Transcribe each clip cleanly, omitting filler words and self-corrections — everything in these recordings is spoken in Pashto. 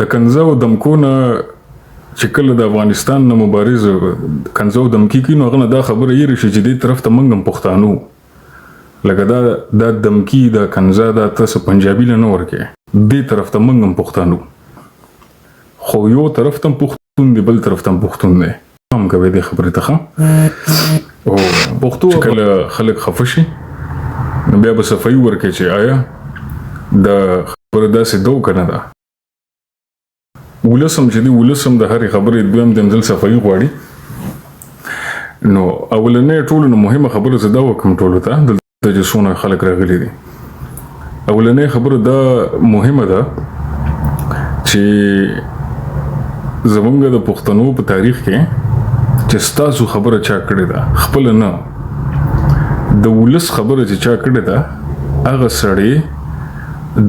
د کنزو دمکونه چې کله د افغانستان نه مبارز کنزو دمکی کوي نو هغه دا خبره یې رشي چې دې طرف ته موږ هم پښتانو لکه دا دمکی دا کنزا دا تاسو پنجابي نه ورکې دې طرف ته موږ هم پښتانو خو یو طرف ته پښتون دی بل طرف ته پښتون دی هم کوي دې خبره ته او پښتو کله خلک خفشي نو بیا به صفائی ورکې چې آیا د خبره داسې دو کنه ده ولسم چې دی ولسم د هرې خبرې دویم دمزل صفائی غواړي نو اولنې ټولو نه مهمه خبره زه دا وکم ټولو ته دلته چې څونه خلک راغلي دي اولنې خبره دا مهمه ده چې زمونږ د پښتنو په تاریخ کې چې ستاسو خبره چا کړې ده خپل نه د ولس خبره چې چا کړې ده هغه سړی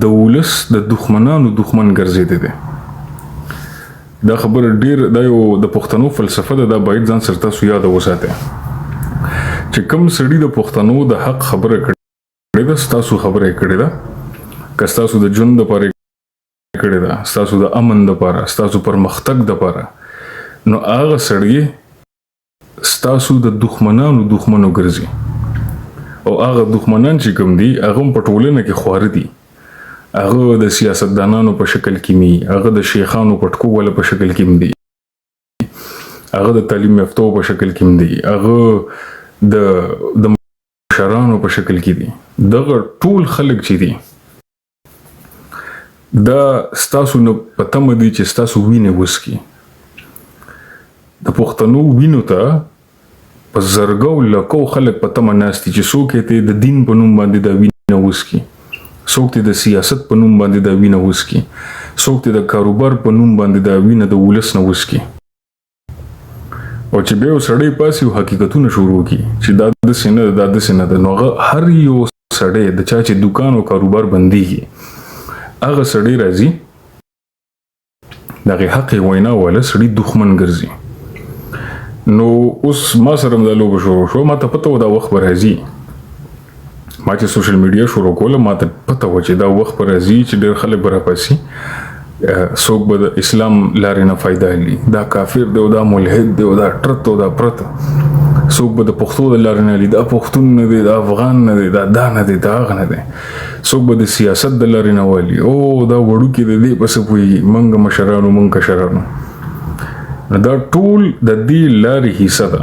د ولس د دښمنانو دښمن ګرځېدی دی دا خبره ډیر دا یو د پښتنو فلسفه ده دا باید ځان سره تاسو یاد وساتئ چې کوم سړي د پښتنو د حق خبره کړې ده ستاسو خبره کړې ده که ستاسو د ژوند لپاره کړې ده ستاسو د امن لپاره ستاسو پرمختګ لپاره نو هغه سړی ستاسو د دښمنانو دښمنو ګرځي او هغه دښمنان چې کوم دي هغه په ټولنه کې خوار دي هغه د سیاستدانانو په شکل کې می هغه د شیخانو پټکو ول په شکل کې دي هغه د تعلیم یافتو په شکل کې دي هغه د مشرانو په شکل کې دي دغه ټول خلک چې دي دا ستاسو نه پته مدي چې ستاسو وینه وسکي د پښتنو وینو ته په زرګو لکو خلک پته مناستي چې څوک ته د دین په نوم باندې دا وینه وسکي څوک د سیاست په نوم باندې دا وینه وسکي څوک د کاروبار په نوم باندې دا وینه د ولس نه وسکي او چې به وسړی پاسي حقیقتونه شروع کی چې دا د سینه د نو هر یو سړی د چا چې دکان او کاروبار بنديږي هغه سړی راځي دغه حق وینا ولا سړی دښمن ګرځي نو اوس ما سره د لوب شو ما ته پته و دا وخت راځي ما چې سوشل میډیا شروع کوله ما ته پته و چې دا وخت راځي چې ډېر خلک برا پاسي څوک به د اسلام لارې نه فائدہ لري دا کافر دی او دا ملهد دی او دا ترت او دا پرت څوک به د پښتو د لارې نه لري دا پښتون نه دی دا افغان نه دی دا نه دی دا هغه نه دی څوک به د سیاست د لارې نه والي او دا وړوکی دی پس پوي منګ مشرانو منګ کشرانو دا ټول د دې لارې حصہ ده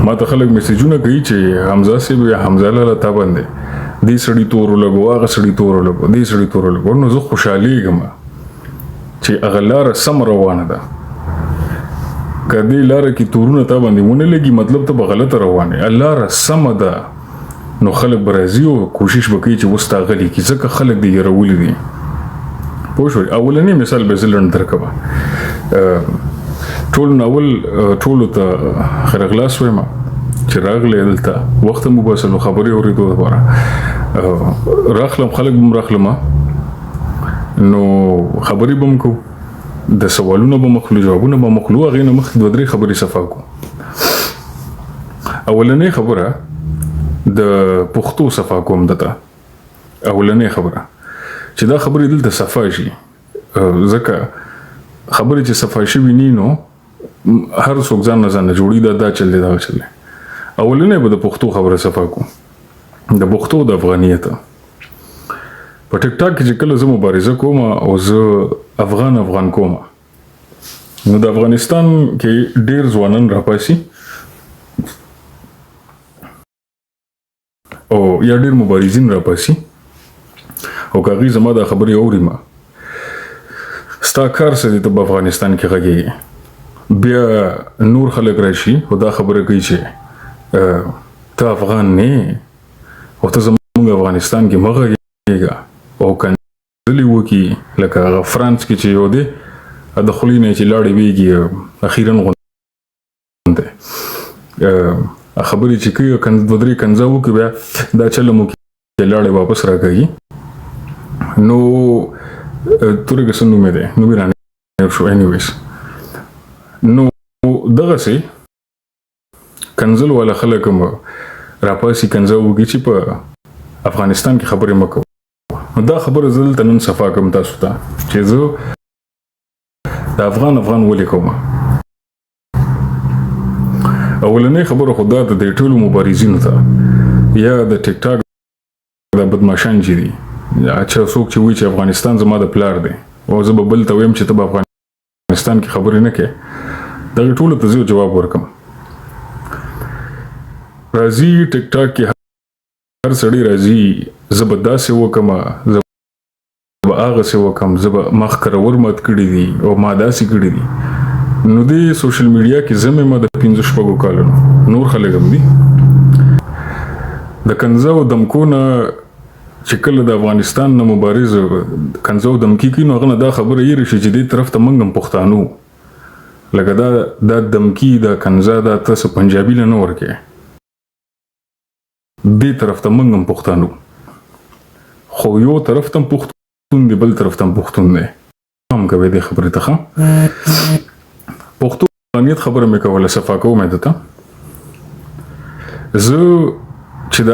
ما ته خلک میسجونه کوي چې حمزه صاحب یا حمزه لاله تا باندې دې سړی تور لګو هغه سړی تور لګو دې سړی تور لګو نو زه خوشاليږم چې هغه لار سم روانه ده کدی لار کې تورونه تا باندې ونه لګي مطلب ته غلط روانه الله را سم ده نو خلک برازي او کوشش وکړي چې وستا غلي کې ځکه خلک دې يرول دي پوه شو اولنی مثال به زلن درکبه ټول ناول ټولو ته خرغلاس وایم چې راغله دلته وخت مو باسلو خبري اورېدو لپاره راخلم خلک بم راخلم نو خبري بم کو د سوالونو به مخلو جوابونه به مخلو غینه مخ د درې خبري صفا کو اولنې خبره د پښتو صفا کوم دته اولنې خبره چې دا خبري دلته صفا شي ځکه خبرې چې صفا شي ویني نو هر څوک ځان نه جوړي دا چل دی دا چل دی اولنې به د پښتو خبره صفا کو د پښتو د افغانیت په ټیک ټاک کې کله زه مبارزه کوم او زه افغان کوم نو د افغانستان کې ډیر ځوانان راپاسي او یا ډیر مبارزین راپاسي او کاغي زما د خبرې اوري ما ستا کار څه دی په افغانستان کې غږی بیا نور خلک راشي او دا خبره کوي چې ته افغان نه او ته زموږ افغانستان کې مغږیږي او کنځلې وکي لکه فرانس کې چې یو دی د خلینې چې لاړې ویږي اخیراً غونډه خبرې چې کوي دوه کنځه وکي بیا دا چلو مو کې لاړې واپس راکړي نو تورګه سنو مې ده نو بیرانه شو انیویز نو دغه سي کنزل ولا خلک راپاسي کنزه وږي چې په افغانستان کې خبرې مکو دا خبره زل تنن صفا کوم تاسو ته چې زه د افغان ولې کومه اولنې خبره خدا ته د ټولو مبارزینو ته یا د ټیک ټاک د بدمعشان چې دي چې څوک چې وایي چې افغانستان زما د پلار دی او زه به بل ته وایم چې ته به افغانستان کې خبرې نه کوې دغې ټولو ته زه جواب ورکړم راځي ټیک ټاک کې هر سړی راځي زه به داسې وکړم زه به هغسې وکړم زه به مخ کرور مات کړي دي او ما داسې کړي دي نو دې سوشل میډیا کې زه مې ما د 5 کالونو نور خلک هم دي د کنزه او دمکو نه چې کله د افغانستان نه مبارز کنزه او دمکي کوي نو هغه نه دا خبره یېرې شي چې دې طرف ته موږ هم پښتانو لکه دا دمکي دا کنزه دا تاسو پنجابي له نه ورکې دې طرف ته موږ هم پښتانو خو یو طرف ته پښتون دی بل طرف ته پښتون دی هم کوي دې خبرې ته پښتو افغانیت خبره مې کوله صفا کوم دته زه چې د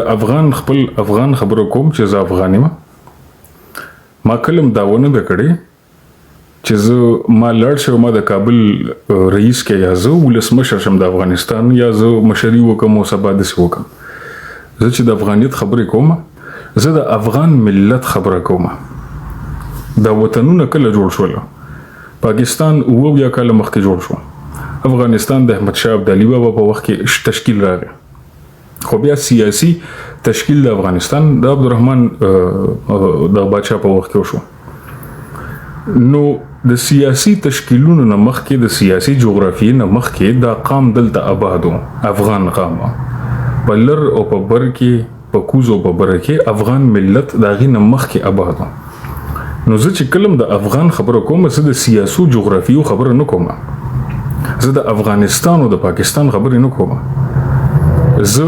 خپل افغان خبرو کوم چې زه افغان یم ما کلم داونه د کړې چې زه ما لړ شو ما د کابل رئیس کې یا زه ولسمشر شم د افغانستان یا زه مشري وکم او سبا داسې وکم زه چې د افغانیت خبرې کوم زه د افغان ملت خبره کوم دا وطنونه کله جوړ شول پاکستان یا کله مخکې جوړ شو افغانستان د احمد شاه ابدالي بابا په وخت کې تشکیل راغی خو بیا سیاسي تشکیل د افغانستان د عبدالرحمن د بادشاه په وخت کې وشو نو د سیاسي تشکیلونو نه مخکې د سیاسي جغرافیې نه مخکې دا قام دلته آبادو افغان قام په لر او په بر کې په کوز او په بر کې افغان ملت د هغې نه مخکې آبادو نو زه چې کلم د افغان خبره کوم زه د سیاسو جغرافیو خبره نه کوم زه د افغانستان او د پاکستان خبرې نه کوم زه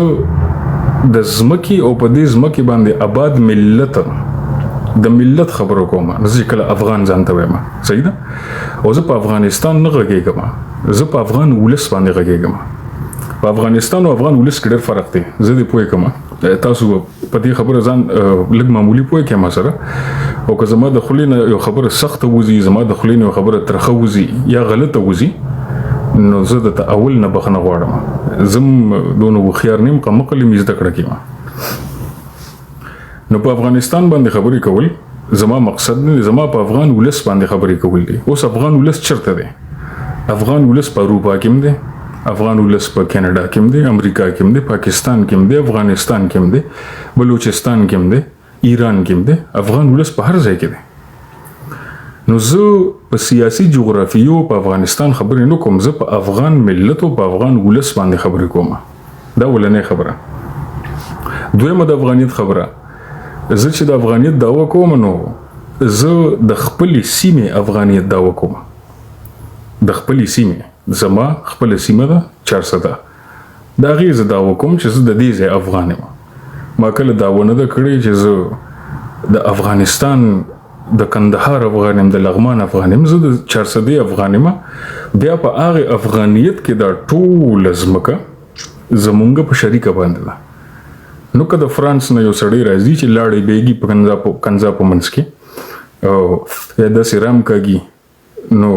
د ځمکې او په دې ځمکې باندې آباد ملت د ملت خبره کوم زه کله افغان ځان ته وایم صحیح ده او زه په افغانستان نه غږېږم زه په افغان ولس باندې غږېږم په افغانستان او افغان ولس کې ډېر فرق دی زه دې پوه کوم تاسو په دې خبره ځان لږ معمولی پوه کې ما سره او که زما د خولې نه یو خبره سخته وځي زما د خولې نه یو خبره ترخه وځي یا غلطه وځي نو زه د اول نه بخنه غواړم زم دونه هوښیار نیم قمقل مې زده کړه کېم نو په افغانستان باندې خبرې کول زما مقصد نه زما په افغان ولس باندې خبرې کول دي اوس افغان ولس چرته دی افغان ولس په اروپا کې دی افغان ولس په کینیډا کې دی امریکا کې دی پاکستان کې دی افغانستان کې دی بلوچستان کې دی ایران کې دی افغان ولس په هر ځای کې دی نو زه په سیاسي جغرافیو په افغانستان خبرې نه کوم زه په افغان ملت او په افغان ولس باندې خبرې کوم دا ولنې خبره دویمه د افغانیت خبره زه چې د افغانیت دعوه کوم نو زه د خپلې سیمې افغانیت دعوه کوم د خپلې سیمې زما خپله سیمه ده 400 د هغې زه دعوه کوم چې زه د دې ځای افغان یم ما کله دعوه نه ده کړې چې زه د افغانستان د کندهار افغان یم د لغمان افغان یم زه د 400 افغان یم بیا په هغې افغانیت کې دا ټوله ځمکه زمونږ په شریکه باندې ده نو که د فرانس نه یو سړی راځي چې لاړې بیږي په کنزا په منځ کې او یا داسې رام کاږي نو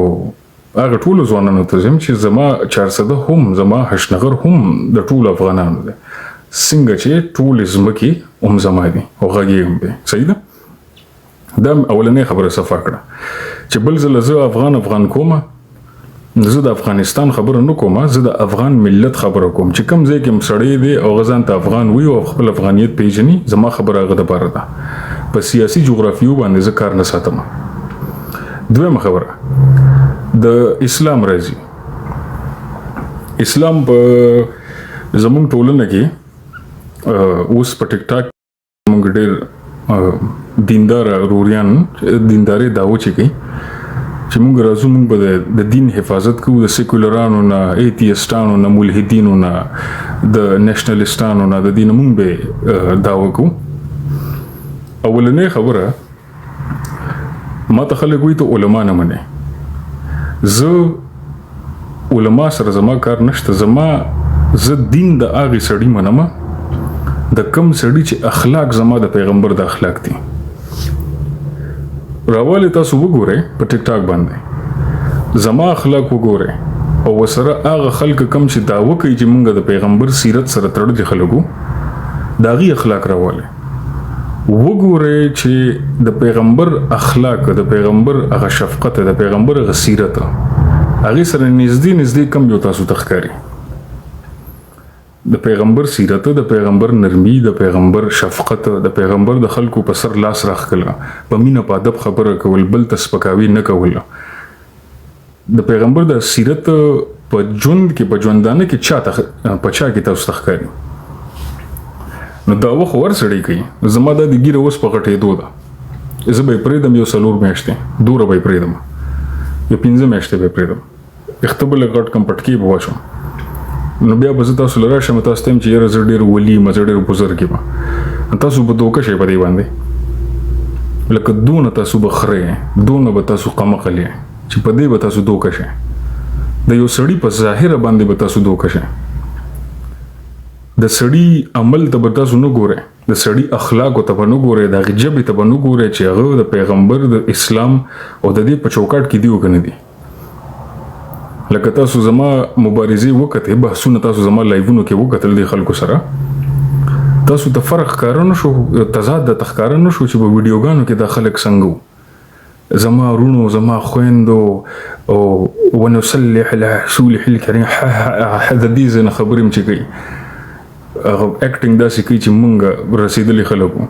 هغه ټولو ځوانانو ته ځم چې زما 400 هم زما هشنغر هم د ټولو افغانانو دی څنګه چې ټولې ځمکې هم زما دي او غږې هم دی صحیح ده دا اولنې خبره صفا کړه چې بل ځله زه افغان کوم زه د افغانستان خبره نه کوم زه د افغان ملت خبره کوم چې کوم ځای کې سړی دی او غزان ته افغان وي او خپل افغانیت پیژني زما خبره هغه دپاره ده په سیاسي جغرافیو باندې زه کار نه ساتم دویمه خبره د اسلام راځي اسلام په زمونږ ټولنه کې اوس په ټیک ټاک موږ ډېر دیندار روریان دینداري دعوه چې کوي چې موږ راځو موږ به د دین حفاظت کوو د سیکولرانو نه ایتیسټانو نه ملحدینو نه د نیشنلستانو نه د دین موږ به دعوه کوو اولنې خبره ما ته خلک وایي ته علما نه منې زه علما سره زما کار نشته زه دین د هغې سړي منم د کم سړي چې اخلاق زما د پیغمبر د اخلاق دي راوالی تاسو وګورئ په ټیک ټاک باندې زما اخلاق وګوره او وسره هغه خلک کم چې داوا کوي چې مونږ د پیغمبر سیرت سره تړلي خلکو داغي اخلاق راواله وګوره چې د پیغمبر اخلاق د پیغمبر هغه شفقت د پیغمبر هغه سیرت هغه سره نږدې کم یو تاسو تخکاری د پیغمبر سیرت د پیغمبر نرمي د پیغمبر شفقت د پیغمبر د خلکو په سر لاس راخکله په مینه په ادب خبره کول بل تسپکاوي نه کول د پیغمبر د سیرت په ژوند کې په ژوندانه کې چاته پچا کې تاسو تخکاری نو دا وخت ور سړی کوي زما د ګیره اوس په غټې دوه زه به پرېدم یو سلور میاشتې دوره به پرېدم یو 15 میاشتې به پرېدم اختبل غټ کم پټکی به واچم نو بیا به تاسو لره شم تاسو ته چې یره زړ ډیر ولی مزړ بزرګ ما تاسو په دوکه شي په دی باندې لکه دونه تاسو بخره دونه به تاسو قمقلی چې په دی به تاسو دوکه شي د یو سړی په ظاهر باندې به تاسو دوکه شي د سړی عمل ته به تاسو نه ګوره د سړی اخلاق ته به نه ګوره د غجب ته به نه ګوره چې هغه د پیغمبر د اسلام او د دې په چوکاټ کې دیو کنه دي لکه تاسو زما مبارزه وکته بحثونه تاسو زما لایوونو کې وکتل دي خلکو سره تاسو ته فرق کارونه شو تضاد د تخکارونه شو چې په ویډیوګانو کې د خلک څنګه زما رونو زما خويندو او ونصلح على رسوله الكريم حد دې زنه خبرم چې کوي اکټینګ داسې کوي چې مونږ رسیدلې خلکو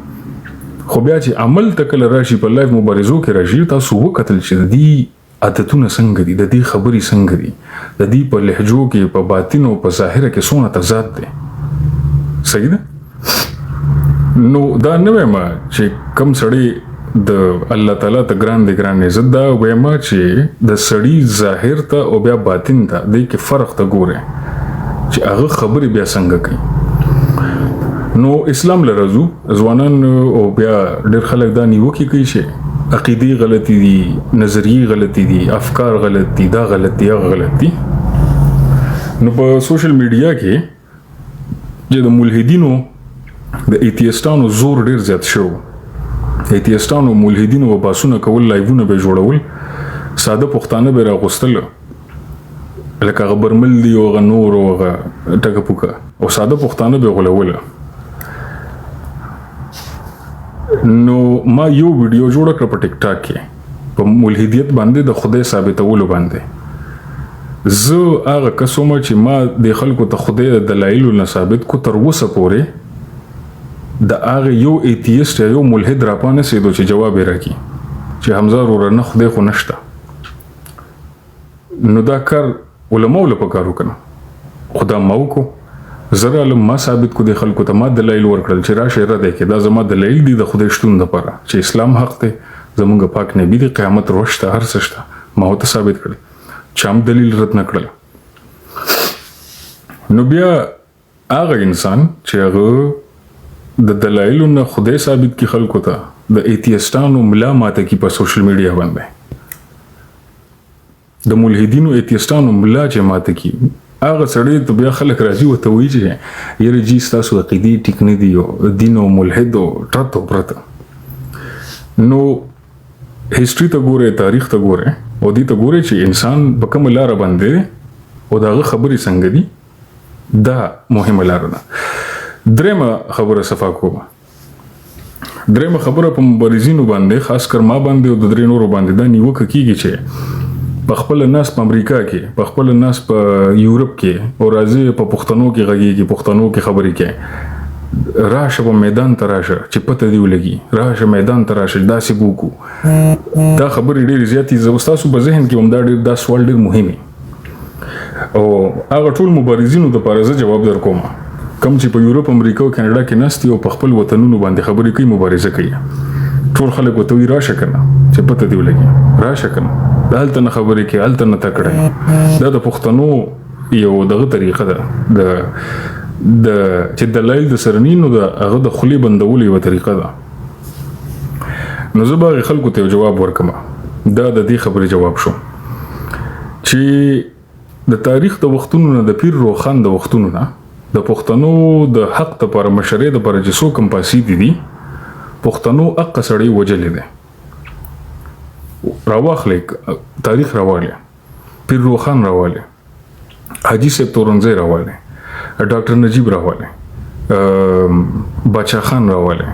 خو بیا چې عمل تکل راشي په لایف مبارزو کې راشي تاسو وکتل چې دې عادتونه څنګه دي د دې خبرې څنګه دي د دې په لهجو کې په باطن او په ظاهر کې څونه تضاد دي صحیح ده نو دا نه وایم چې کم سړی د الله تعالی ته ګران عزت دا وایم چې د سړی ظاهر ته او بیا باطن ته د کې فرق ته ګوره چې هغه خبرې بیا څنګه کوي نو اسلام لرزو ځوانان او بیا ډېر خلک دا نیوکه کوي چې عقیدی غلطی دي نظریه غلطی دي افکار غلط دي دا غلط دي هغه غلط دي نو په سوشل میډیا کې چې د ملحدینو د ایتیستانو زور ډیر زیات شو ایتیستانو ملحدینو و باسونه کول لایوونه به جوړول ساده پښتانه به راغوستل لکه غبرمل دی او غنور او ټکه پوکا او ساده پښتانه به غولول نو ما یو ویډیو جوړ کړ په ټیک ټاک کې په ملحدیت باندې د خدای ثابتولو باندې زه هغه قسمه چې ما د خلکو ته خدای د دلایل نه ثابت کو تر وسه پورې د هغه یو ایتیست یو ملحد راپانه سیدو چې جواب راکړي چې حمزه ورور نه خدای خو نشته نو دا کار علماء له پکارو کنه خدا موکو زره له ما ثابت کو د خلکو ته ما دلایل ورکړل چې راشه را ده کې دا زما دلایل دي د خدای شتون لپاره چې اسلام حق دی زمونږ پاک نبی دی قیامت روشته هر څه شته ما ته ثابت کړل چې هم دلیل رد نه کړل نو بیا هغه انسان چې هغه د دلایل نه خدای ثابت کی خلکو ته د ایتیستانو ملا ماته کی په سوشل میډیا باندې د ملحدینو ایتیستانو ملا چې ماته کی هغه سړی ته بیا خلک راځي او ته وایي چې یره جی تاسو عقیدې ټیک نه دی او دین او ملحد او ترته پرته نو هیستوري ته ګوره تاریخ ته ګوره او دې ته ګوره چې انسان په کوم لار باندې او داغه خبرې څنګه دي دا مهمه لار ده درېمه خبره صفا کوم درېمه خبره په مبارزینو باندې خاص کر ما باندې او د درې نورو باندې دا نیوکه کیږي چې په خپل ناس په امریکا کې په خپل ناس په یورپ کې او راځي په پښتنو کې غږیږي پښتنو کې خبرې کوي راشه په میدان ته راشه چې پته دی ولګي راشه میدان ته راشه داسې بوکو دا خبرې ډېرې زیاتې زوستاسو په ذهن کې هم دا ډېر دا سوال ډېر مهم او هغه ټول مبارزینو د لپاره زه جواب درکوم کم چې په یورپ امریکا او کاناډا کې ناست او په خپل وطنونو باندې خبرې کوي مبارزه کوي ټول خلک وته وی راشه کنه چې پته دی ولګي راشه کنه دالته نه خبرې کې الته نه تکړه دا د پښتنو یو دغه طریقه ده د چې دلایل د سرنینو د هغه د خلی بندولو یو طریقه ده نو زه به خلکو ته جواب ورکم دا د دې خبرې جواب شو چې د تاریخ د وختونو نه د پیر روخان د وختونو نه د پښتنو د حق لپاره مشرې د لپاره چې څوک کمپاسي دي پښتنو اق سړی وجلې ده راواخلې تاریخ راواله پیر روخان راواله، حاجی صاحب تورنځي راواله، ډاکټر نجیب راواله، باچا خان راواله،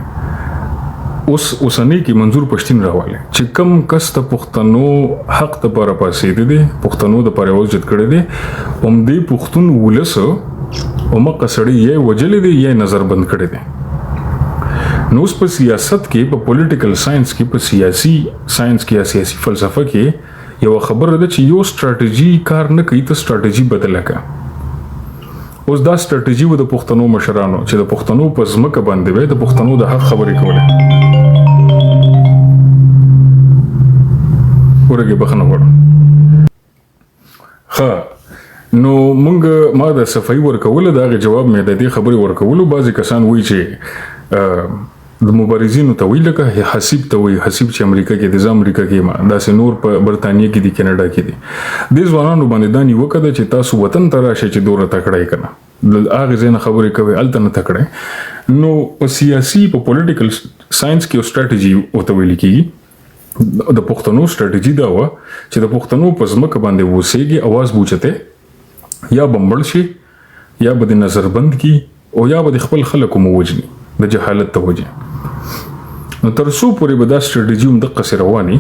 اوسنۍ کې منظور پښتين راواله چې کم کس ته پښتنو حق ته پر پاسې دي، پښتنو د پر وجد کړي دي، دې پښتون ولس او مقصړي یې وجلې دي یې نظر بند کړي دي. نو اوس په سیاست کې، په پولیټیکل ساينس کې، په سیاسي ساينس کې یا سیاسي فلسفه کې یو خبره ده چې یو سټریټجی کار نه کوي ته سټریټجی بدله کا. اوس دا سټریټجی و د پښتنو مشرانو چې د پښتنو په ځمکه باندې وي د پښتنو د حق خبرې کولې. ورګه بخنه وړم. ها نو مونږ ما د صفای ورکول دا جواب مې د دې خبرې ورکولو. بعضی کسان وایي چې د مبارزینو ته وی لکه حسیب ته وی، حسیب چې امریکا کې د امریکا کې ما داسې نور په برتانیې کې د کینیډا کې دي. د ځوانانو باندې دا نیوکه ده چې تاسو وطن ته راشئ چې دوره تکړه کنه د هغه ځنه خبرې کوي الته نه تکړه. نو په سیاسي په پولیټیکل ساينس کې سټریټجی او ته ویل کېږي. د پښتنو سټریټجی دا و چې د پښتنو په ځمکه باندې وسېږي आवाज بوچته یا بمبړ شي یا به د نظر بند کی او یا به خپل خلکو موجني د جهالت توجه. نو تر څو پورې به دا سټریټجی هم د قصر رواني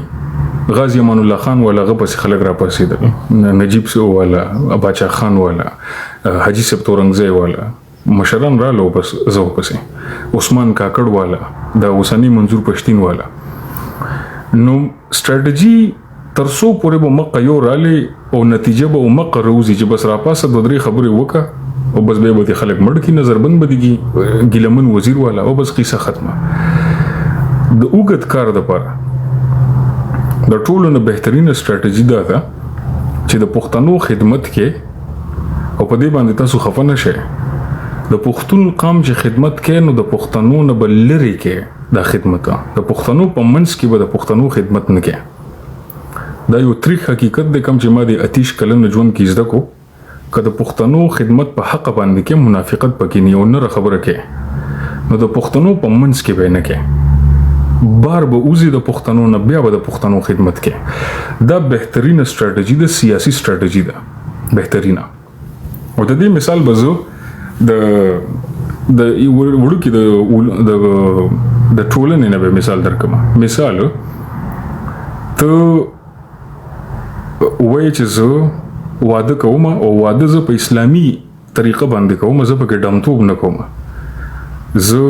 غازی امان الله خان ولا غبس خلک را پاسېدل، نجیب سو ولا باچا خان ولا حاجی صاحب تورنګزی ولا مشران را لو بس زو پسې عثمان کاکړ ولا دا اوسنی منظور پښتين ولا. نو سټریټجی تر څو پورې به مقه یو رالي او نتیجه به مقه روزي چې بس را پاسه دوه درې خبرې وکا او بس به خلک مړ کی نظر بند بدیږي ګلمن وزیر والا او بس قصه ختمه. د اوګد کار د پاره د ټولو نه بهترینه سټریټجی دا ده چې د پښتنو خدمت کې او په دې باندې تاسو خفه نشئ. د پښتون قام چې خدمت کوي نو د پښتنو نه بلری کې دا خدمت د پښتنو په منځ کې به د پښتنو خدمت نه کوي. دا یو تریخ حقیقت دی کوم چې ما د اتیش کلن ژوند کې زده کو کله پښتنو خدمت په حق باندې کې منافقت پکې نه ونه خبره کوي نو د پښتنو په منځ کې به نه کوي بار به اوزي د پښتنو نه بیا به د پښتنو خدمت کوي. دا بهترینه سټریټجی د سیاسي سټریټجی ده بهترینه. او د دې مثال بزو د وړو کې د ټولنې نه به مثال درکم. مثال ته وای چې زه واده کوم او واده زه په اسلامي طریقه باندې کوم، زه په ډمتوب نه کوم، زه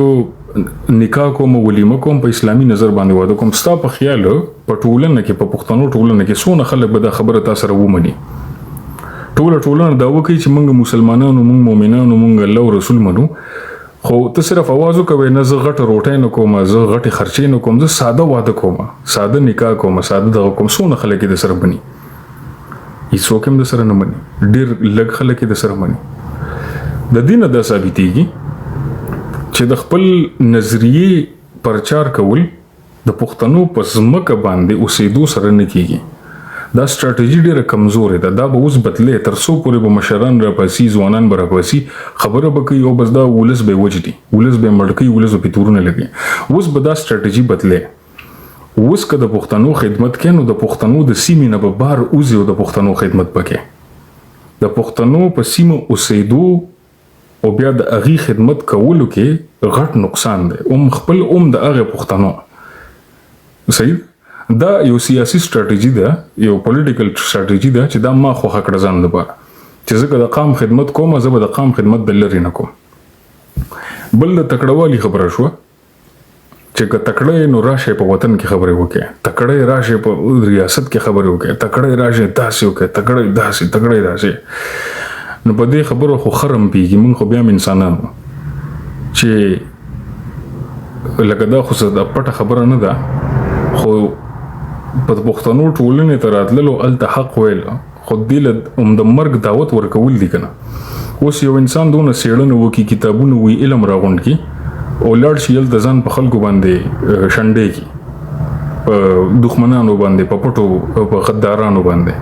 نکاح کوم ولیمه کوم په اسلامي نظر باندې واده کوم. ستا په خیال په ټولنه کې په پښتنو ټولنه کې څونه خلک به دا خبره تاسو سره ومني؟ ټولنه دا وکړي چې موږ مسلمانانو، موږ مؤمنانو، موږ الله او رسول منو، خو ته صرف आवाज وکوي نه زه غټه روټۍ نه کوم، زه غټه خرچې نه کوم، زه ساده واده کوم، ساده نکاح کوم، ساده دغه کوم. څونه خلک د سره بني؟ هیڅوک هم د سره نه مني، ډېر لږ خلک د سره مني. د دې نه دا ثابتېږي چې د خپل نظریې پرچار کول د پښتنو په ځمکه باندې اوسېدو سره نه کېږي. دا سټریټجی ډېره کمزورې ده. دا به اوس بدلې تر څو پورې به مشران راپاسي، ځوانان به راپاسي، خبره به کوي او بس دا ولس به وجدي، ولس به مړ کوي، ولس به تورونه لګي. اوس به دا سټریټجی بدلې. اوس که د پښتنو خدمت کوي نو د پښتنو د سیمې نه به بار اوزي او د پښتنو خدمت پکې. د پښتنو په سیمه اوسېدو او بیا د هغې خدمت کولو کې غټ نقصان دی. خپل د هغې پښتنو صحیح. دا یو سیاسي سټریټجی ده، یو پولیټیکل سټریټجی ده چې دا ما خوښه کړه ځان لپاره چې زه که د قام خدمت کوم، زه به د قام خدمت د لرې نه کوم. بل د تکړهوالي خبره شوه چې که تکړه نو راشئ په وطن کې خبرې وکړئ، تکړه راشئ په ریاست کې خبرې وکړئ، تکړه راشئ داسې وکړئ، تکړه داسې، تکړه داسې. نو په دې خبرو خو خرم پیږي. موږ خو بیا هم انسانانو چې لکه دا خو څه د پټه خبره نه ده، خو په پښتنو ټولنې ته راتللو هلته حق ویل خو دې له د مرګ دعوت ورکول دي که نه. اوس یو انسان دونه څېړنه وکړي، کتابونه وي، علم راغونډ کړي او لاړ شي هلته ځان په خلکو باندې شنډې کړي، په دښمنانو باندې، په پټو، په غدارانو باندې.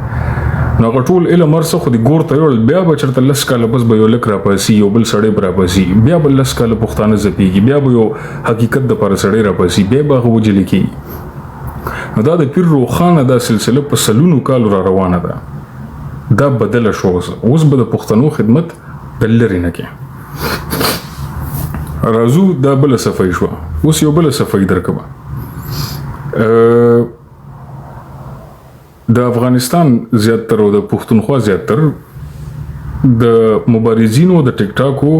نو هغه ټول علم هرڅه خو دې ګور ته یوړل، بیا به چېرته 10 کاله بس به یو لک راپاسي، یو بل سړی به راپاسي، بیا به 10 کاله پښتانه ځپېږي، بیا به یو حقیقت دپاره سړی راپاسي، بیا به هغه وجلې کېږي. نو دا د پیر روخانه دا سلسله په سلونو کالو را روانه ده. دا بدله شو اوس به د پښتنو خدمت د لرې نه کې راځو دا بله صفحه شوه اوس یو بله صفحه درکوه د افغانستان زیاتره او د پښتونخوا زیاتره د مبارزینو د ټیک ټاکو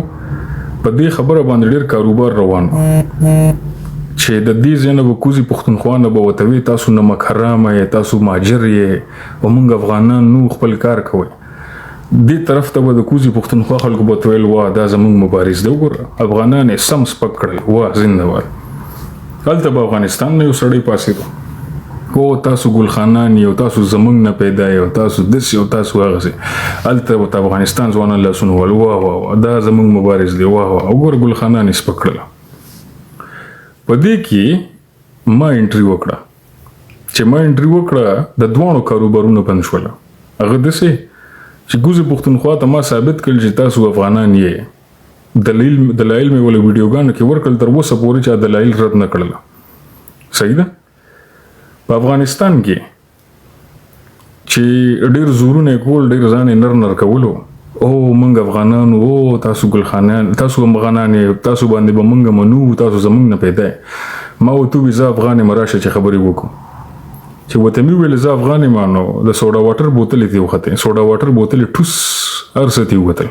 په دې خبره باندې ډېر کاروبار روان چې د دې ځای نه به کوزي پښتونخوا نه به ورته وي تاسو نمک حرامه یې تاسو ماجر یې او موږ افغانان نو خپل کار کوئ دې طرف ته به د کوزي پښتونخوا خلکو به ورته ویل وا دا زموږ مبارز دی وګوره افغانان یې سم سپک کړل وا زنده‌باد هلته به افغانستان نه یو سړی پاسېدو او تاسو ګلخانان یو تاسو زمونږ نه پیدا یو تاسو داسې یو تاسو هغسې هلته ورته افغانستان ځوانان لاسونه ول واه واه دا زمونږ مبارز دی واه واه وګوره ګلخانان یې سپک کړله په دې کې ما انټري وکړه چې ما انټري وکړه د دواړو کاروبارونه بند شوله هغه داسې چې ګوزي پښتونخوا ته ما ثابت کړل چې تاسو افغانان یې دلایل مې ول ویډیوګانو کې ورکړل تر اوسه پورې چې دلایل رد نه کړل صحیح ده په افغانستان کې چې ډېر زورونه کول ډېر ځان نر کولو او موږ افغانان او تاسو ګلخانان تاسو افغانان تاسو باندې به موږ منو تاسو زموږ نه پیدا ما وته ویزا افغان مراشه چې خبرې وکړو چې وته مې ویل زه افغان مانو د سوډا واټر بوتل دی وخته سوډا واټر بوتل ټوس ارستی وته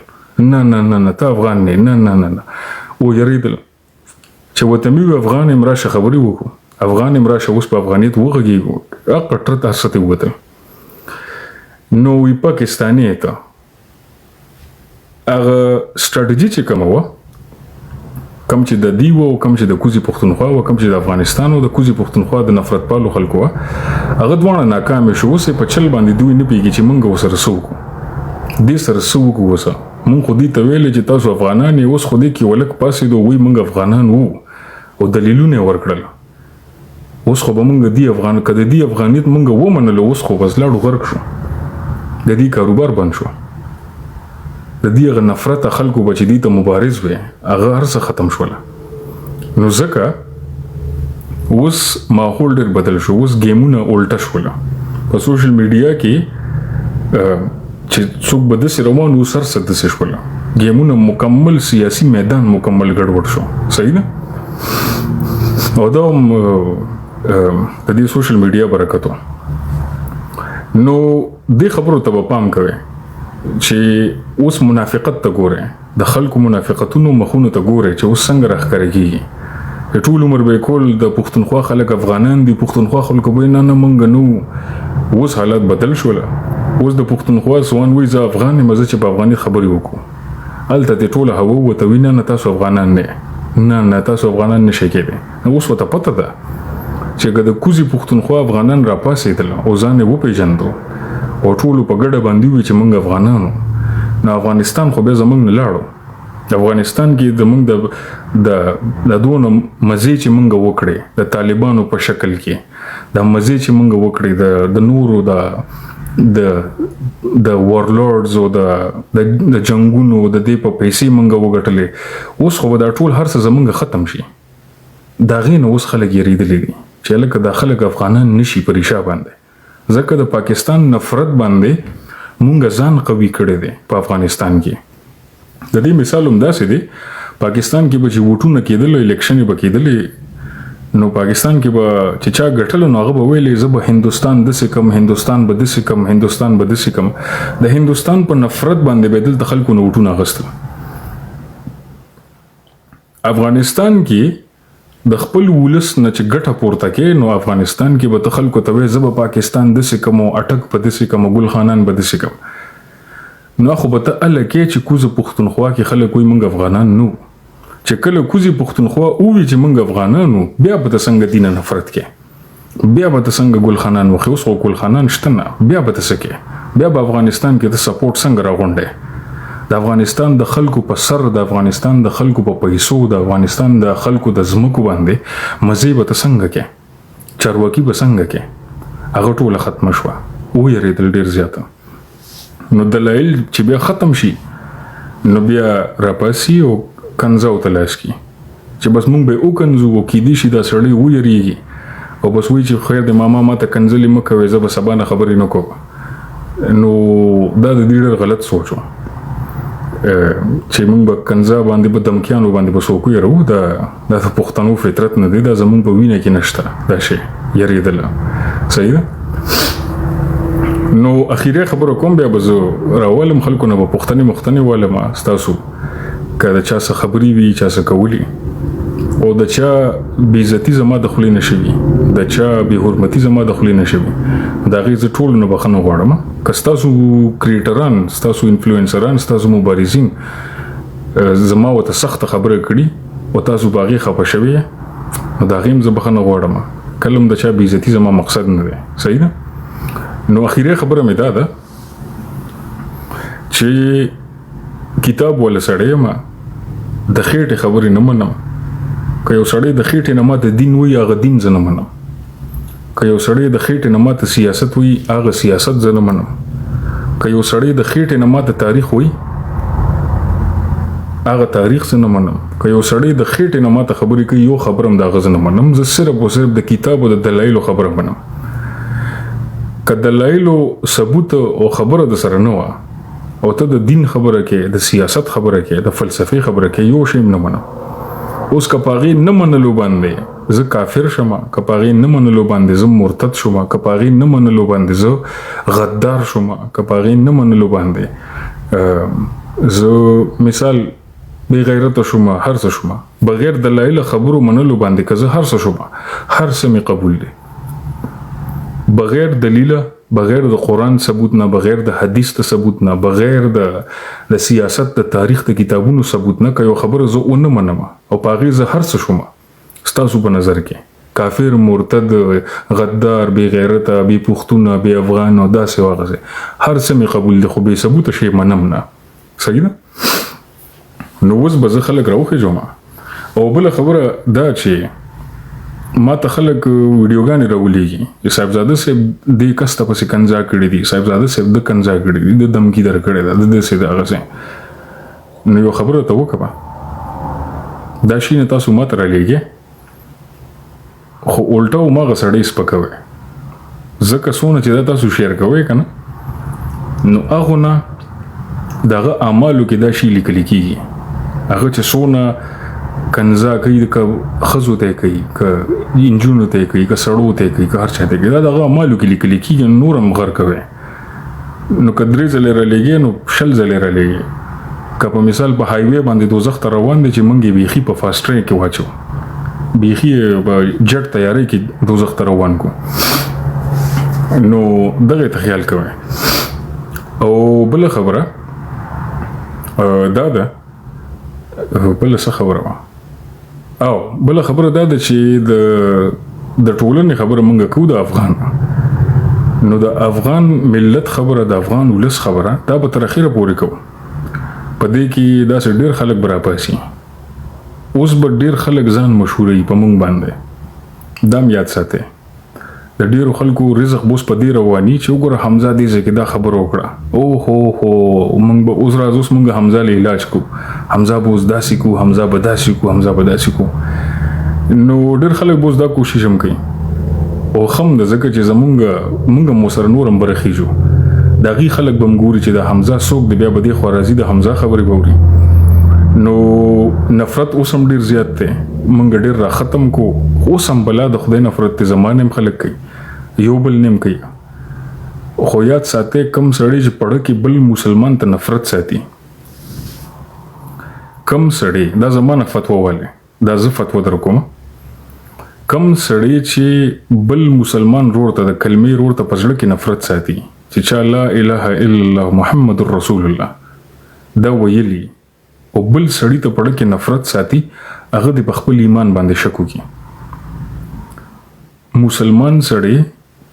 نه نه نه نه ته افغان نه نه نه نه او یریدل چې وته مې افغان مراشه خبرې وکړو افغان مراشه اوس په افغانیت وغږیږو اقټر تاسو ته وته نو وی پاکستاني ته هغه ستراتیجی چې کوم چې د دیو کم چې د کوزي پښتونخوا او کم چې د افغانستان او د کوزي پښتونخوا د نفرت پالو خلکو هغه دوه ناکام شو اوس په چل باندې دوی نه پیږي چې مونږ وسره سوکو دې سره سوکو وسه مونږ خو دې ته ویل چې تاسو افغانان اوس خو دې کې ولک پاسې دوی وی مونږ افغانان وو او دلیلونه ورکړل اوس خو به مونږ دی افغان کده دی افغانیت مونږ ومنل اوس خو وزلاړو غرق شو د دې کاروبار بند شو د دې غ نفرت خلکو بچی دي ته مبارز وي هغه هر څه ختم شوله نو ځکه اوس ماحول ډېر بدل شو اوس گیمونه الټه شوله په سوشل میډیا کې چې څوک به داسې روان و سر څه داسې شوله گیمونه مکمل سیاسي میدان مکمل ګډوډ شو صحیح ده او دا د دې سوشل میډیا برکت نو دې خبرو ته پام کوئ چې اوس منافقت ته ګوره د خلکو منافقتونو مخونو ته ګوره چې اوس څنګه راښکاره کېږي ټول عمر به کول د پښتونخوا خلک افغانان دي پښتونخوا خلکو به نه مونږ نو اوس حالات بدل شول اوس د پښتونخوا سوان وی زه افغان مزه چې په افغاني خبرې وکړو هلته دې ټوله هوا وته وینه نه تاسو افغانان نه تاسو افغانان نشئ کېدی اوس ورته پته ده چې د کوزي پښتونخوا افغانان را پاسېدل او ځان یې وپېژندو او ټولو په ګډه باندې وي چې موږ افغانانو نو افغانستان خو بیا زموږ نه لاړو افغانستان کې زموږ د دونه مزې چې موږ وکړې د طالبانو په شکل کې د مزې چې موږ وکړې د نورو د وارلورډز او د جنگونو د دې په پیسې موږ وګټلې اوس خو دا ټول هر څه زموږ ختم شي دا غینه اوس خلک یریدلې دي چې لکه د خلک افغانان نشي پریشا باندې ځکه د پاکستان نفرت باندې مونږ ځان قوي کړی دی په افغانستان کې د دې مثال هم داسې دی پاکستان کې به چې ووټونه کېدل الیکشن به کېدلې نو پاکستان کې به چې چا ګټل نو هغه به ویلې زه به هندوستان داسې کم هندوستان به داسې کم د هندوستان په نفرت باندې به دلته خلکو نه ووټونه اخیستل افغانستان کې د خپل ولس نه چې ګټه پورته کې نو افغانستان کې به خلکو ته وي زه به پاکستان داسې کم او اټک په داسې کم ګلخانان به داسې کم نو خو به ته الکه چې کوزه پښتونخوا کې خلک وي موږ افغانان نو چې کله کوزي پښتونخوا او وی چې موږ افغانانو بیا به څنګه دینه نفرت کې بیا به څنګه ګلخانان وخت اوس خو ګلخانان شته نه بیا به څه بیا به افغانستان کې د سپورټ څنګه راغونډه د افغانستان د خلکو په سر د افغانستان د خلکو په پیسو د افغانستان د خلکو د زمکو باندې مزه به څنګه کې چارواکي به څنګه کې هغه ټول ختم شو او یریدل ډیر زیاته نو دلایل چې بیا ختم شي نو بیا راپاسي او کنځاو تلاش کی چې بس مونږ به او کنځو او کې دي شي دا سړی و یریږي او بس وی چې خیر د ماما ماته کنځلې مکوي زه به سبا نه خبرې نه کوم نو دا د دې ډېر غلط سوچ و چې موږ به کنځا باندې په دمکیانو باندې به څوک یېرو دا د پښتنو فطرت نه دی دا زموږ په وینه کې نشته دا شی یېرېدله صحیح ده نو اخیری خبره کوم بیا به زه راولم خلکو نه به پوښتنې والم ستاسو که د چا څه خبرې وي چا څه کولی او د چا بېعزتي زما د خولې نه شوي د چا بېحرمتي زما د خولې نه شوي د هغې زه ټولو نه بخښنه غواړم که ستاسو کریټران ستاسو انفلوئنسران ستاسو مبارزین زما ورته سخته خبره کړي او تاسو په هغې خفه شوي نو د هغې هم زه بخښنه غواړم کله هم د چا بېعزتي زما مقصد نه دی صحیح ده نو اخیری خبره مې دا ده چې کتاب ولا سړی یم د خېټې خبرې نه منم که یو سړی د خېټې نه ماته دین وي هغه دین زه نه منم که یو سړی د خېټې نه ماته سیاست وي هغه سیاست زه نه منم که یو سړی د خېټې نه ماته تاریخ وي هغه تاریخ زه نه منم که یو سړی د خېټې نه ماته خبرې کوي یو خبره هم د هغه زه نه منم زه صرف او صرف د کتاب او د دلایلو خبره منم که دلایلو ثبوت او خبره د سره نه وه او ته د دین خبره کې د سیاست خبره کې د فلسفې خبره کې یو شی نه منم اوس که په هغې نه منلو باندې زه کافر شم که په هغې نه منلو باندې زه مرتد شم که په هغې نه منلو باندې زه غدار شم که په هغې نه منلو باندې زه مثال بې غیرته شم هر څه شم بغیر دلایل خبرو منلو باندې که زه هر څه شم هر څه مې قبول دی بغیر دلیله بغیر د قرآن ثبوت نه بغیر د حدیث د ثبوت نه بغیر د سیاست د تاریخ د کتابونو ثبوت نه که یو خبره زه ونه منم او په هغې زه هر څه شوم ستاسو په نظر کې کافر مرتد غدار بې غیرته بې پښتونه بې افغان او داسې واغسې هر څه مې قبول دی خو بې ثبوته شی منم نه صحیح ده نو اوس به زه خلک راوخېږم او بله خبره دا چې ما ته خلک ویډیوګانې راولېږي چې صاحبزاده صاحب دې کس ته پسې کنځا کړي دي صاحبزاده صاحب د کنځا کړي دي د دمکي درکړې ده د داسې د هغسې نو یو خبره ته وکړه دا شي نه تاسو ما ته رالیږئ خو الټه هماغه سړی سپکوئ ځکه څونه چې دا تاسو شیر کوئ که نه نو هغو نه د هغه اعمالو کې دا شي لیکلی کېږي هغه چې څونه کنځا کوي که ښځو ته یې کوي که نجونو ته یې کوي که سړو ته یې کوي که هر چا ته یې کوي دا د هغه اعمالو کې لیکلی کېږي نور هم غر کوئ نو که 3 ځلې رالیږئ نو 6 ځلې رالیږئ که په مثال په هایوې باندې دوزخ ته روان دی چې موږ یې بیخي په فاسټ ټریک کې واچو بیخي په جټ تیارۍ کې دوزخ ته روان کو نو دغې ته خیال کوئ او بله خبره دا ده بله څه خبره وه او بله خبره دا ده چې د ټولنې خبره موږ کوو د افغان نو د افغان ملت خبره د افغان ولس خبره دا به تر اخره پورې کوو په دې کې داسې ډېر خلک به راپاسي اوس به ډېر خلک ځان مشهوروي په موږ باندې دا هم یاد ساتئ د ډېرو خلکو رزق به اوس په دې رواني چې وګوره حمزه دې ځای کې دا خبره وکړه او هو موږ به اوس راځو اوس موږ حمزه له علاج کو حمزه به اوس داسې کو حمزه به داسې کو حمزه به داسې کو نو ډېر خلک به اوس دا کوشش هم کوي او خم د ځکه چې موږ هم ورسره نور هم برخېږو د هغې خلک به هم ګوري چې د حمزه څوک دی بیا به دې خوا راځي د حمزه خبرې به اوري نو نفرت اوس هم ډېر زیات دی موږ ډېر را ختم کو اوس هم بلا د خدای نفرت دی زمانه هم خلک کوي یو بل نه هم کوي خو یاد ساتئ کم سړی چې پړه کې بل مسلمان ته نفرت ساتي کم سړی دا زمانه فتوا والی دا زه فتوا در کوم کم سړی چې بل مسلمان رور ته د کلمې رور ته په زړه کې نفرت ساتي چې چا لا اله الا الله محمد رسول الله دا ویلی او بل سړی ته پړه کې نفرت ساتي هغه د خپل ایمان باندې شک وکړي مسلمان سړی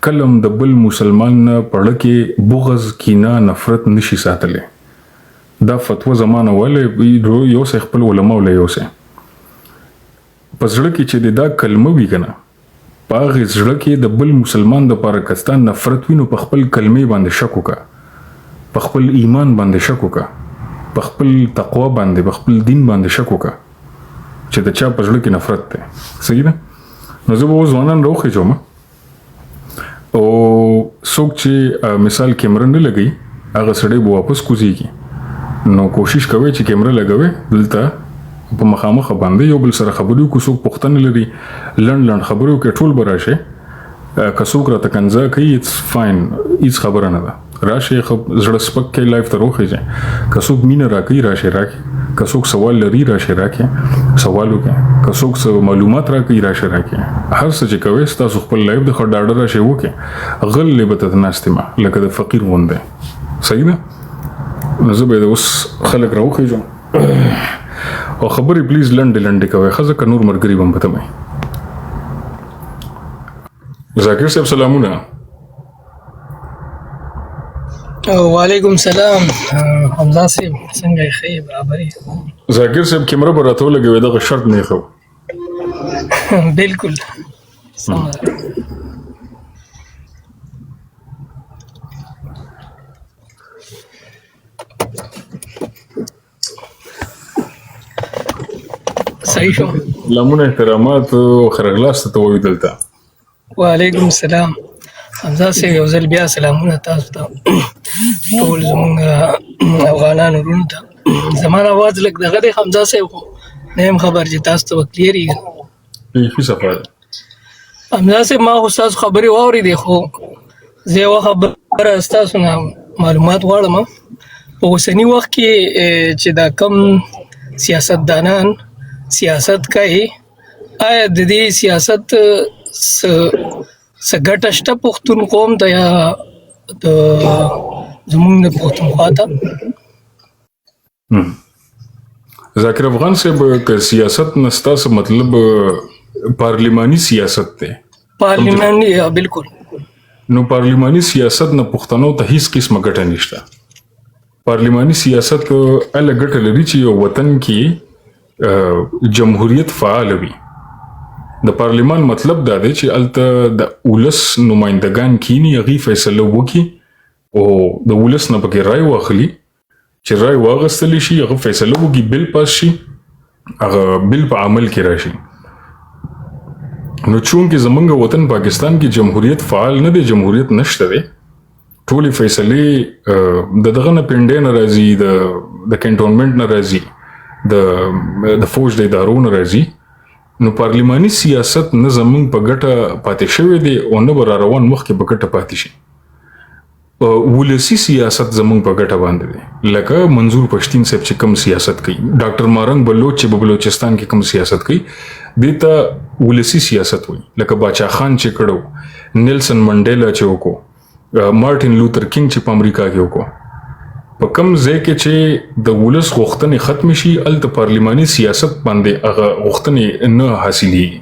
کلم د بل مسلمان نه پړه کې بغض کینه نفرت نشي ساتلی دا فتوا زمانه ولې یو څه خپل علما ولې یو څه په زړه کې چې دا کلمه وي کنه په هغې زړه کې د بل مسلمان د پاره کستا نفرت وي نو په خپل کلمې باندې شک وکړه په خپل ایمان باندې شک وکړه په خپل تقوا باندې په خپل دین باندې شک وکړه چې د چا په زړه کې نفرت دی صحیح ده نو زه به اوس ځوانان راوخېږم او څوک چې مثال کیمره نه لګي هغه سړی به واپس کوزيږي نو کوشش کوي چې کیمره لګوي دلته په مخامخ باندې یو بل سره خبرې کو څوک پښتنه لري لند خبرو کې ټول براشه کڅوک را تکنځه کوي اټس فاین هیڅ خبره نه ده راشه زړه سپک کې لایف ته روخیږي کڅوک مینه راکې راشه راکې کڅوک سوال لري راشه راکې سوال وکړي کڅوک معلومات راکې راشه راکې هر څه چې کوي تاسو خپل لایف د خډاډه راشه وکړي غل به تناستما لکه د فقیر غونډه صحیح ده نو زه به اوس خلک راوخیږم او خبرې پلیز لنډې کوي خزه ک نور مرګري بم پته مې ذاکر صاحب سلامونه وعلیکم سلام حمزه صاحب څنګه یې ښه برابرې ذاکر صاحب کیمره به راته ولګوي دغه شرط نه خو بالکل صحیح شو لمونه احترامات خرغلاس ته وې دلته وعلیکم السلام حمزه صاحب یو ځل بیا سلامونه تاسو ته ټول زموږ افغانانو ورونو ته زموږ اواز لږ دغه دی حمزه صاحب نه یم خبر چې تاسو ته کلیرېږي ښه صفه حمزه صاحب ما خو ستاسو خبرې واورېدې خو زه یوه خبره ستاسو نه معلومات غواړم په اوسني وخت کې چې دا کم سیاستدانان سیاست کوي آیا د دې سیاست څه ګټه شته پښتون قوم ته یا د زموږ د پښتونخوا ته ذاکر افغان صاحب که سیاست نه ستاسو مطلب پارلیماني سیاست دی پارلیماني بالکل نو پارلیماني سیاست نه پښتنو ته هیڅ قسمه ګټه نشته پارلیماني سیاست اله ګټه لري چې یو وطن کې جمهوریت فعال وي د پارلیمان مطلب دا دی چې الته د ولس نمائندگان کینی هغه فیصله وکړي او د ولس نه پکې رائے واخلي چې رائے واغستل شي هغه فیصله وکړي بل پاس شي هغه بل په عمل کې راشي نو چون کې زمونږ وطن پاکستان کې جمهوریت فعال نه دی جمهوریت نشته دی ټولې فیصلې دغه نه پنډې نه راځي د کنټونمنت نه راځي د فوج د ادارو نه راځي نو پارلیماني سیاست نه زمونږ په ګټه پاتې شوی دی او نه به را روان مخکې په ګټه پاتې شي ولسي سیاست زمونږ په ګټه باندې دی لکه منظور پښتین صاحب چې کوم سیاست کوي ډاکټر مارنګ بلوچ چې په بلوچستان کې کوم سیاست کوي دې ته ولسي سیاست وایي لکه باچا خان چې کړو نیلسن منډیلا چې وکړو مارټین لوتر کینګ چې په امریکا کې وکړو په کوم ځای کې چې د ولس غوښتنې ختم شي الته پارلیماني سیاست باندې هغه غوښتنې نه حاصلېږي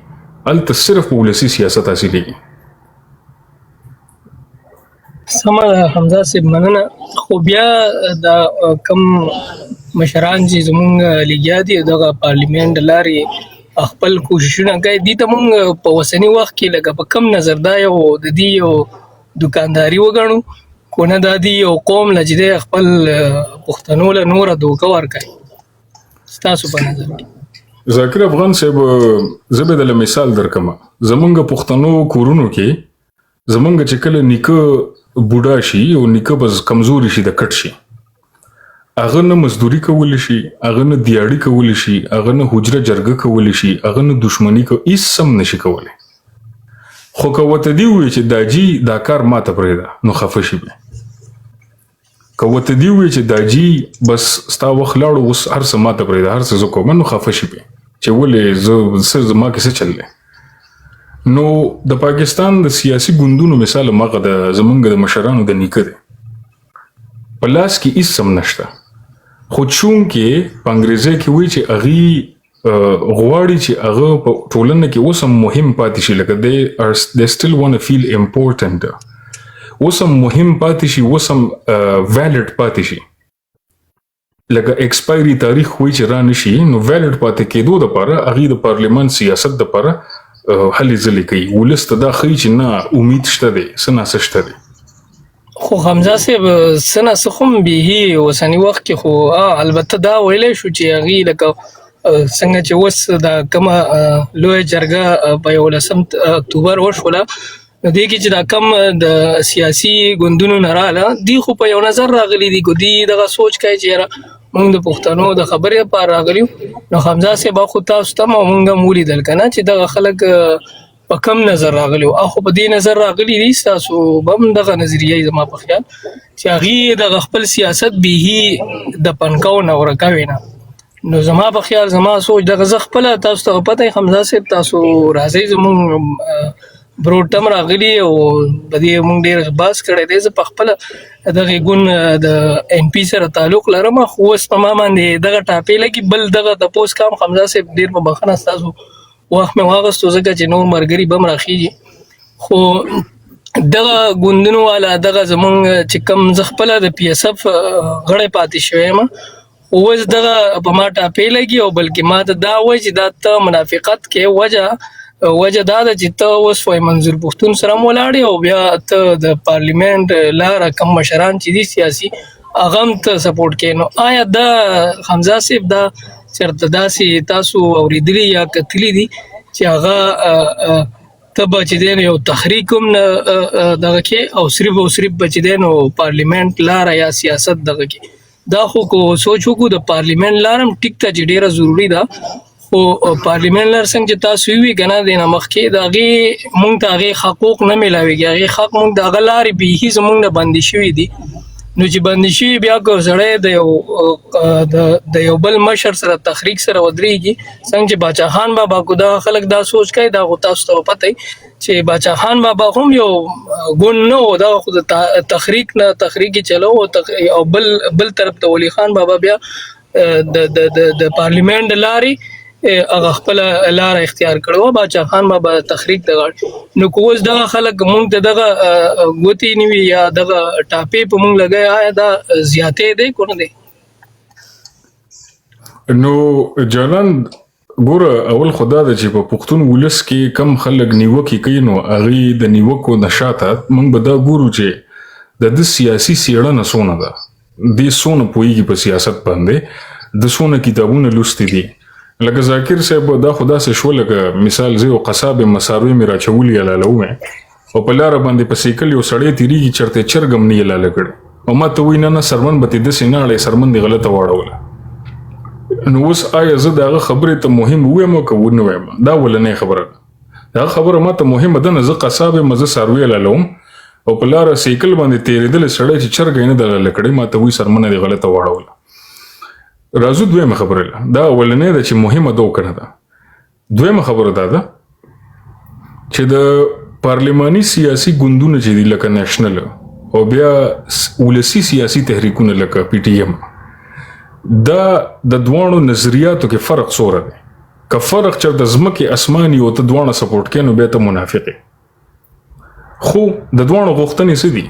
الته صرف ولسي سیاست حاصلېږي سمه ده حمزه صاحب مننه خو بیا دا کم مشران چې زمونږ لګیا دي دغه پارلیمنت لارې خپل کوششونه کوي دي ته مونږ په اوسني وخت کې لکه په کم نظر دا یو د دې یو دکانداري وګڼو کو نه دا دی یو قوم لجدې خپل پښتنو له نوره دوکه ورکوي ستاسو په نظر کې ذاکر افغان صاحب زه به د مثال درکم زمونږ پښتنو کورونو کې زمونږ چې کله نیکه بوډا شي او نیکه بس کمزوري شي د کټ شي هغه نه مزدوري کولی شي هغه نه دیاړي کولی شي هغه نه حجره جرګه کولی شي هغه نه دښمني هیڅ سم نشي کولی خو که وته دی وي چې داجی دا کار ماته پرېږده نو خفه شي به که وته دی وي چې داجی بس ستا وخت لاړو اوس هر څه ماته پرېږده هر څه زه کوم نو خفه شي به چې ولې زه زما کې څه چل دی نو د پاکستان د سیاسي ګوندونو مثال مغه د زمونږ د مشرانو د نیکه دی په لاس کې هیڅ سم نشته خو چون کې په انګریزي کې وایي چې هغې غواړي چې هغه په ټولنه کې اوس هم مهم پاتې شي لکه they still want to feel important اوس هم مهم پاتې شي اوس هم valid پاتې شي لکه ایکسپایري تاریخ وایي چې را نشي نو valid پاتې کېدو دپاره هغې د پارلیمان سیاست دپاره هلې ځلې کوي ولس ته دا ښیي چې نه امید شته دی څه ناسه شته دی خو حمزه صاحب څه ناسه خو هم بیهي اوسني وخت کې خو البته دا ویلی شو چې هغې لکه څنګه چې اوس دا کومه لویه جرګه په 11 اکتوبر وشوله نو دې کې چې دا کم د سیاسي ګوندونو نه رااله دی خو په یو نظر راغلي دي کو دی دغه سوچ کوي چې مونږ د پښتنو د خبرې لپاره راغلیو نو حمزه صاحب خو تاسو ته مونږه مولیدل کنه چې دغه خلک په کم نظر راغلیو اخو په دې نظر راغلي دي تاسو بم دغه نظریه زما په خیال چې هغه د خپل سیاست به د پنکاو نه ورکوي نه نو زما په خیال زما سوچ دغه ز خپل تاسو ته پته حمزه صاحب تاسو راځي زمون بروټم راغلی او په دې مونږ ډېر باس کړی دی زه په خپل دغه ګون د ان پی سره تعلق لرم خو اوس په ما باندې دغه ټاپې لګي بل دغه د پوس کام حمزه صاحب ډېر په بخښنه ستاسو وخت مې واغستو ځکه چې نور مرګري بم راخیږي خو دغه ګوندونو والا دغه زمونږ چې کوم ز خپل د پی اس اف غړی پاتې شوی یم اوس دغه په ما ټاپې لګي او بلکې ما ته دا وایي چې دا ته منافقت کې وجه دا ده چې ته اوس وای منظور پښتون سره ولاړې او بیا ته د پارلیمنت لاره کم مشران چې دي سیاسي هغه هم ته سپورټ کوي نو آیا دا حمزه صاحب دا چېرته داسې تاسو اورېدلي یا کتلي دي چې هغه ته به چې دی نو یو تحریک هم دغه کې او صرف به چې دی نو پارلیمنت لاره یا سیاست دغه کې دا خو کو سوچ وکړو د پارلیمنت لاره هم ټیک ته چې ډېره ضروري ده خو پارلیمنت لر څنګه چې تاسو وی کنه د مخکې دغه مونږ ته هغه حقوق نه ملاويږي هغه حق مونږ د غلاري به هیڅ مونږ نه باندې شوی دي نو چې باندې شي بیا کو سړی د یو بل مشر سره تحریک سره ودرېږي څنګه چې باچا خان بابا کو دا خلک دا سوچ کوي دا تاسو ته پته چې باچا خان بابا هم یو ګون نه و دا خو د تحریک چلو او بل طرف ته ولی خان بابا بیا د پارلیمنت لاري هغه خپل لار اختیار کړو باچا خان بابا تحریک دغه نو کوز دغه خلک مونږ ته دغه غوتی نیوی یا دغه ټاپې په مونږ لګای آیا دا زیاتې دی کو نه دی نو جانان ګوره اول خدا د چې په پښتون ولس کې کم خلک نیوکې کوي نو هغه د نیوکو نشاته مونږ به دا ګورو چې د سیاسي سیړه نسونه ده د سونه پويږي په سیاست باندې د سونه کتابونه لوستي دي لکه ذاکر صاحب دا خدا سے شو لکه مثال زه او قصاب مساروي میرا چولي لاله مې او په لار باندې په سیکل یو سړی تیریږي چرته چرګم نه لاله کړ او ما ته وینا نه سرمن به د سیناړې سرمن دی غلطه واړوله نو اوس آیا زه دا خبره ته مهم وایم او نه وایم دا ولنه خبره دا خبره ما ته مهمه ده نه زه قصاب مزه ساروي لاله او په لار سیکل باندې تیرېدل سړی چې چرګ نه دلاله کړ ما ته وی سرمن دی غلطه واړوله راځو دویمه خبره دا ولنه ده چې مهمه ده کنه ده دویمه خبره ده چې د پارلماني سیاسي ګوندونه چې دي لکه نېشنل او بیا ولسی سیاسي تحریکونه لکه پی ټی ایم دا د دوانو نظریاتو کې فرق سوره دی که فرق چرته ځمکې اسماني او ته دوانه سپورټ کینو به ته منافق خو د دوانو غوښتنې څه دي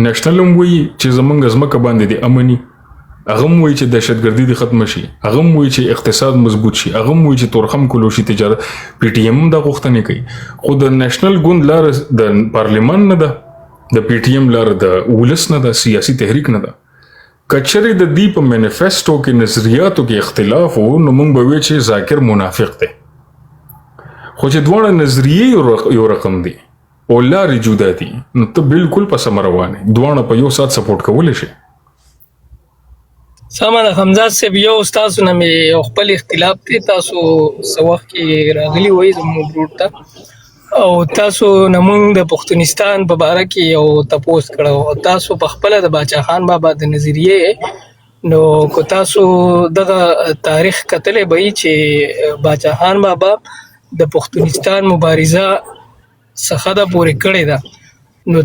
نېشنل هم وایي چې زمونږ ځمکه باندې دی امني هغه وایي چې دهشتګردي دې ختم شي هغه وایي چې اقتصاد مضبوط شي هغه وایي چې تورخم کولو شي تجارت پی ټی ایم دا غوښتنې کوي خو د نېشنل ګوند لار د پارلیمان نه ده د پی ټی ایم لار د ولس نه ده سیاسي تحریک نه ده کچري د دې په مینیفیسټو کې نظریاتو کې اختلاف وو نو موږ به وایو چې ذاکر منافق دی خو چې دوه نظریې یو رقم دي او لارې جدا دي نو ته بالکل په سم روانه دوه په یو سات سپورټ کولای شي سامان حمزه صاحب یو استاد نه مې خپل اختلاف ته تاسو سوخ کې راغلی وای زموږ ګروپ ته او تاسو نمونږ د پښتونستان په اړه کې یو تپوس کړو تاسو په خپل د باچا خان بابا د نظریه نو کو تاسو دغه تاریخ کتلې به چې باچا خان بابا د پښتونستان مبارزه څخه د پورې کړې ده نو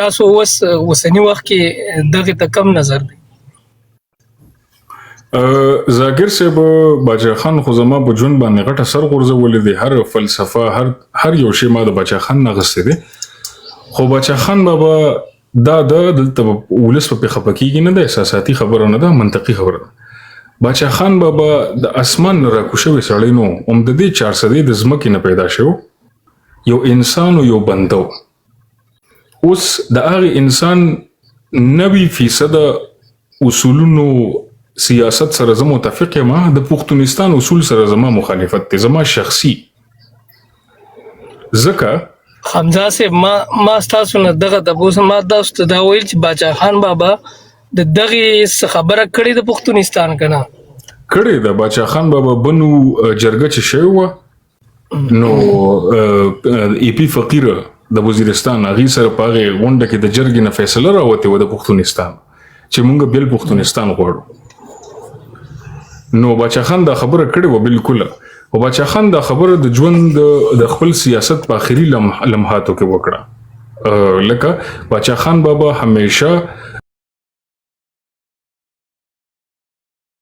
تاسو وسنی وخت کې دغه ته کم نظر دی ذاکر صاحب باچا خان خو زما په ژوند باندې غټه سر غورځولې دي هر فلسفه هر یو شی ما د باچا خان نه غوښتي دي خو باچا خان بابا دا دلته ولس په خپکیږي نه ده احساساتي خبره نه ده منطقي خبره ده باچا خان بابا د اسمان را کوشوي سړی نو د دې 400 د ځمکې نه پیدا شو یو انسان او یو بندو اوس د هغه انسان 90% اصولونو سیاست سره زمو متفق یم د پښتونستان اصول سره زما مخالفت ته زما شخصي ځکه حمزه صاحب ما تاسو نه دغه تاسو ما تاسو ته دا ویل چې باچا خان بابا د دغه خبره کړې د پښتونستان کنه کړي د باچا خان بابا بنو جرګه چې شوی و نو ای پی فقیر د وزیرستان هغه سره پاغه غونډه کې د جرګې نه فیصله راوته و د پښتونستان چې مونږ بل پښتونستان غواړو نو باچا خان دا خبره کړې و بالکل او باچا خان دا خبره د ژوند د خپل سیاست په اخري لمحاتو کې وکړه لکه باچا خان بابا همیشه